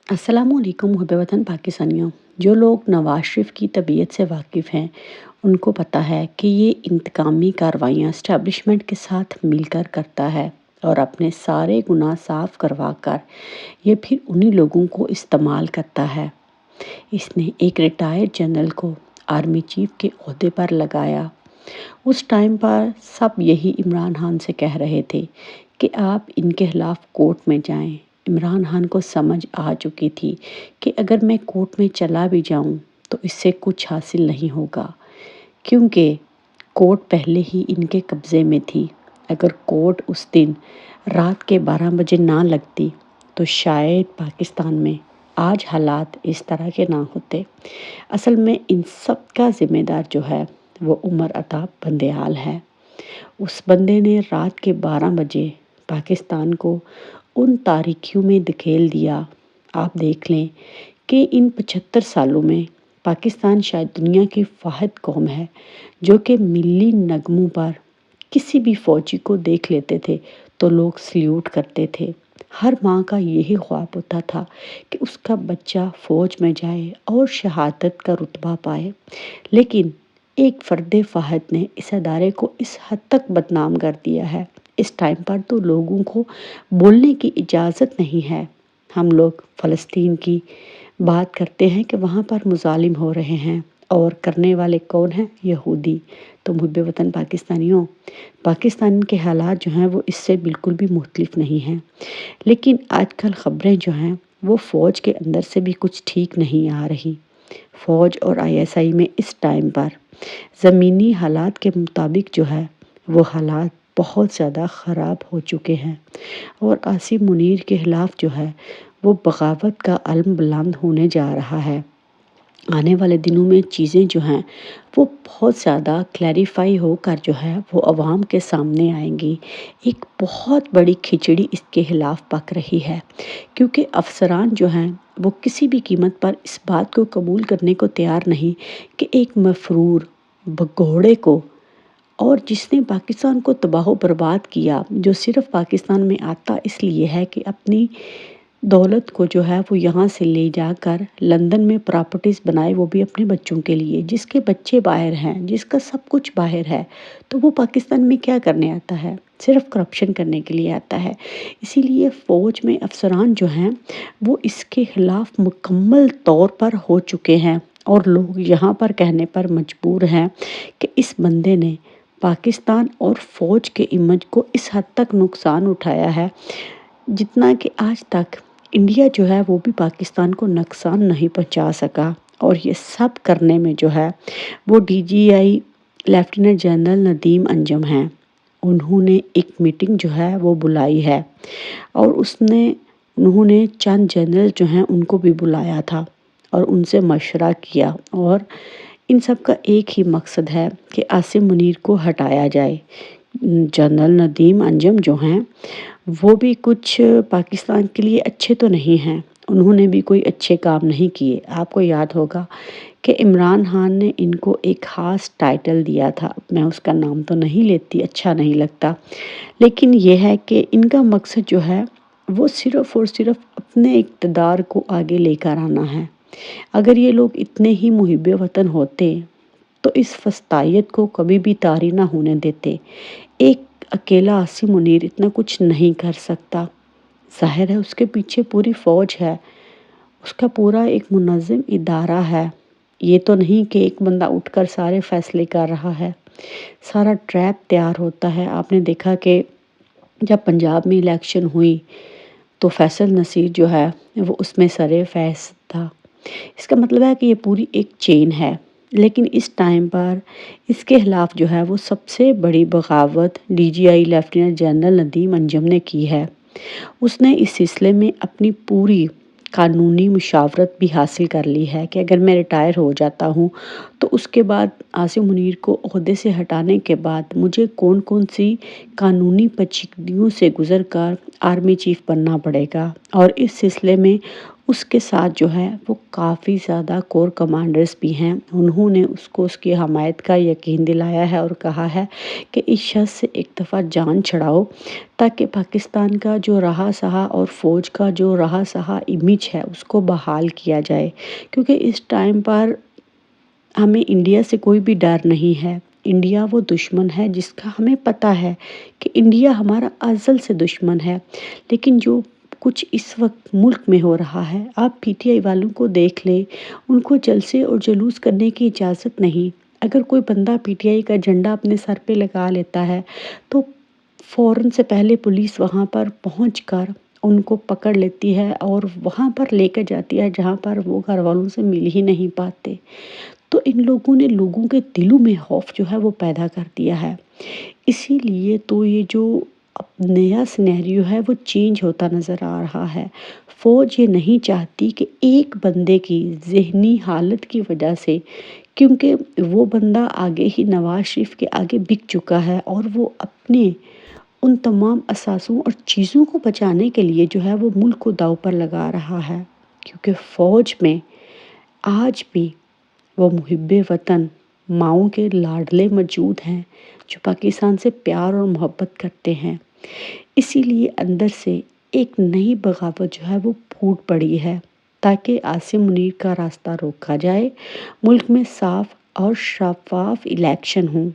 السلام علیکم محب وطن پاکستانیوں۔ جو لوگ نواز شریف کی طبیعت سے واقف ہیں ان کو پتہ ہے کہ یہ انتقامی کارروائیاں اسٹیبلشمنٹ کے ساتھ مل کر کرتا ہے اور اپنے سارے گناہ صاف کروا کر یہ پھر انہی لوگوں کو استعمال کرتا ہے۔ اس نے ایک ریٹائرڈ جنرل کو آرمی چیف کے عہدے پر لگایا۔ اس ٹائم پر سب یہی عمران خان سے کہہ رہے تھے کہ آپ ان کے خلاف کورٹ میں جائیں۔ عمران خان کو سمجھ آ چکی تھی کہ اگر میں کورٹ میں چلا بھی جاؤں تو اس سے کچھ حاصل نہیں ہوگا، کیونکہ کورٹ پہلے ہی ان کے قبضے میں تھی۔ اگر کورٹ اس دن رات کے 12 بجے نہ لگتی تو شاید پاکستان میں آج حالات اس طرح کے نہ ہوتے۔ اصل میں ان سب کا ذمہ دار جو ہے وہ عمر عطا بندیال ہے۔ اس بندے نے رات کے 12 بجے پاکستان کو ان تاریکیوں میں دھکیل دیا۔ آپ دیکھ لیں کہ ان 75 سالوں میں پاکستان شاید دنیا کی واحد قوم ہے جو کہ ملی نغموں پر کسی بھی فوجی کو دیکھ لیتے تھے تو لوگ سلیوٹ کرتے تھے۔ ہر ماں کا یہی خواب ہوتا تھا کہ اس کا بچہ فوج میں جائے اور شہادت کا رتبہ پائے، لیکن ایک فرد فاحد نے اس ادارے کو اس حد تک بدنام کر دیا ہے۔ اس ٹائم پر تو لوگوں کو بولنے کی اجازت نہیں ہے۔ ہم لوگ فلسطین کی بات کرتے ہیں کہ وہاں پر مظالم ہو رہے ہیں اور کرنے والے کون ہیں؟ یہودی۔ تو محب وطن پاکستانیوں، پاکستان کے حالات جو ہیں وہ اس سے بالکل بھی مختلف نہیں ہیں، لیکن آج کل خبریں جو ہیں وہ فوج کے اندر سے بھی کچھ ٹھیک نہیں آ رہی۔ فوج اور ISI میں اس ٹائم پر زمینی حالات کے مطابق جو ہے وہ حالات بہت زیادہ خراب ہو چکے ہیں اور عاصم منیر کے خلاف جو ہے وہ بغاوت کا علم بلند ہونے جا رہا ہے۔ آنے والے دنوں میں چیزیں جو ہیں وہ بہت زیادہ کلیریفائی ہو کر جو ہے وہ عوام کے سامنے آئیں گی۔ ایک بہت بڑی کھچڑی اس کے خلاف پک رہی ہے، کیونکہ افسران جو ہیں وہ کسی بھی قیمت پر اس بات کو قبول کرنے کو تیار نہیں کہ ایک مفرور بھگوڑے کو، اور جس نے پاکستان کو تباہ و برباد کیا، جو صرف پاکستان میں آتا اس لیے ہے کہ اپنی دولت کو جو ہے وہ یہاں سے لے جا کر لندن میں پراپرٹیز بنائے، وہ بھی اپنے بچوں کے لیے، جس کے بچے باہر ہیں، جس کا سب کچھ باہر ہے، تو وہ پاکستان میں کیا کرنے آتا ہے؟ صرف کرپشن کرنے کے لیے آتا ہے۔ اسی لیے فوج میں افسران جو ہیں وہ اس کے خلاف مکمل طور پر ہو چکے ہیں اور لوگ یہاں پر کہنے پر مجبور ہیں کہ اس بندے نے پاکستان اور فوج کے امیج کو اس حد تک نقصان اٹھایا ہے جتنا کہ آج تک انڈیا جو ہے وہ بھی پاکستان کو نقصان نہیں پہنچا سکا۔ اور یہ سب کرنے میں جو ہے وہ DGI لیفٹیننٹ جنرل ندیم انجم ہیں۔ انہوں نے ایک میٹنگ جو ہے وہ بلائی ہے اور انہوں نے چند جنرل جو ہیں ان کو بھی بلایا تھا اور ان سے مشورہ کیا، اور ان سب کا ایک ہی مقصد ہے کہ عاصم منیر کو ہٹایا جائے۔ جنرل ندیم انجم جو ہیں وہ بھی کچھ پاکستان کے لیے اچھے تو نہیں ہیں، انہوں نے بھی کوئی اچھے کام نہیں کیے۔ آپ کو یاد ہوگا کہ عمران خان نے ان کو ایک خاص ٹائٹل دیا تھا، میں اس کا نام تو نہیں لیتی، اچھا نہیں لگتا، لیکن یہ ہے کہ ان کا مقصد جو ہے وہ صرف اور صرف اپنے اقتدار کو آگے لے کر آنا ہے۔ اگر یہ لوگ اتنے ہی محب وطن ہوتے تو اس فسطائیت کو کبھی بھی طاری نہ ہونے دیتے۔ ایک اکیلا عاصم منیر اتنا کچھ نہیں کر سکتا، ظاہر ہے اس کے پیچھے پوری فوج ہے، اس کا پورا ایک منظم ادارہ ہے۔ یہ تو نہیں کہ ایک بندہ اٹھ کر سارے فیصلے کر رہا ہے، سارا ٹریپ تیار ہوتا ہے۔ آپ نے دیکھا کہ جب پنجاب میں الیکشن ہوئی تو فیصل نصیر جو ہے وہ اس میں سرِ فہرست تھا۔ اس کا مطلب ہے کہ یہ پوری ایک چین ہے، لیکن اس ٹائم پر اس کے خلاف جو ہے وہ سب سے بڑی بغاوت DGI لیفٹیننٹ جنرل ندیم انجم نے کی ہے۔ اس نے اس سلسلے میں اپنی پوری قانونی مشاورت بھی حاصل کر لی ہے کہ اگر میں ریٹائر ہو جاتا ہوں تو اس کے بعد عاصم منیر کو عہدے سے ہٹانے کے بعد مجھے کون کون سی قانونی پیچیدگیوں سے گزر کر آرمی چیف بننا پڑے گا، اور اس سلسلے میں اس کے ساتھ جو ہے وہ کافی زیادہ کور کمانڈرز بھی ہیں، انہوں نے اس کو اس کی حمایت کا یقین دلایا ہے اور کہا ہے کہ اس شخص سے ایک دفعہ جان چھڑاؤ تاکہ پاکستان کا جو رہا سہا اور فوج کا جو رہا سہا امیج ہے اس کو بحال کیا جائے، کیونکہ اس ٹائم پر ہمیں انڈیا سے کوئی بھی ڈر نہیں ہے۔ انڈیا وہ دشمن ہے جس کا ہمیں پتہ ہے کہ انڈیا ہمارا ازل سے دشمن ہے، لیکن جو کچھ اس وقت ملک میں ہو رہا ہے، آپ پی ٹی آئی والوں کو دیکھ لیں، ان کو جلسے اور جلوس کرنے کی اجازت نہیں۔ اگر کوئی بندہ پی ٹی آئی کا جھنڈا اپنے سر پہ لگا لیتا ہے تو فوراً سے پہلے پولیس وہاں پر پہنچ کر ان کو پکڑ لیتی ہے اور وہاں پر لے کر جاتی ہے جہاں پر وہ گھر والوں سے مل ہی نہیں پاتے۔ تو ان لوگوں نے لوگوں کے دلوں میں خوف جو ہے وہ پیدا کر دیا ہے، اسی لیے تو یہ جو اب نیا سینیریو ہے وہ چینج ہوتا نظر آ رہا ہے۔ فوج یہ نہیں چاہتی کہ ایک بندے کی ذہنی حالت کی وجہ سے، کیونکہ وہ بندہ آگے ہی نواز شریف کے آگے بک چکا ہے اور وہ اپنے ان تمام اثاثوں اور چیزوں کو بچانے کے لیے جو ہے وہ ملک کو داؤ پر لگا رہا ہے، کیونکہ فوج میں آج بھی وہ محب وطن ماؤں کے لاڈلے موجود ہیں جو پاکستان سے پیار اور محبت کرتے ہیں۔ اسی لیے اندر سے ایک نئی بغاوت جو ہے وہ پھوٹ پڑی ہے تاکہ عاصم منیر کا راستہ روکا جائے، ملک میں صاف اور شفاف الیکشن ہوں،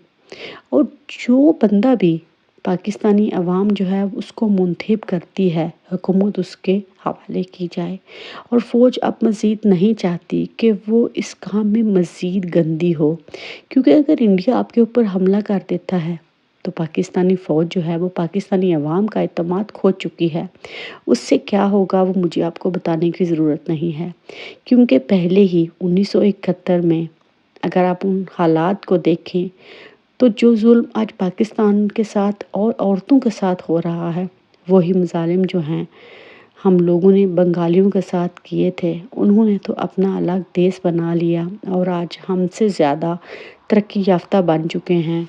اور جو بندہ بھی پاکستانی عوام جو ہے اس کو منتخب کرتی ہے حکومت اس کے حوالے کی جائے۔ اور فوج اب مزید نہیں چاہتی کہ وہ اس کام میں مزید گندی ہو، کیونکہ اگر انڈیا آپ کے اوپر حملہ کر دیتا ہے تو پاکستانی فوج جو ہے وہ پاکستانی عوام کا اعتماد کھو چکی ہے۔ اس سے کیا ہوگا وہ مجھے آپ کو بتانے کی ضرورت نہیں ہے، کیونکہ پہلے ہی 1971 میں اگر آپ ان حالات کو دیکھیں تو جو ظلم آج پاکستان کے ساتھ اور عورتوں کے ساتھ ہو رہا ہے، وہی مظالم جو ہیں ہم لوگوں نے بنگالیوں کے ساتھ کیے تھے، انہوں نے تو اپنا الگ دیش بنا لیا اور آج ہم سے زیادہ ترقی یافتہ بن چکے ہیں۔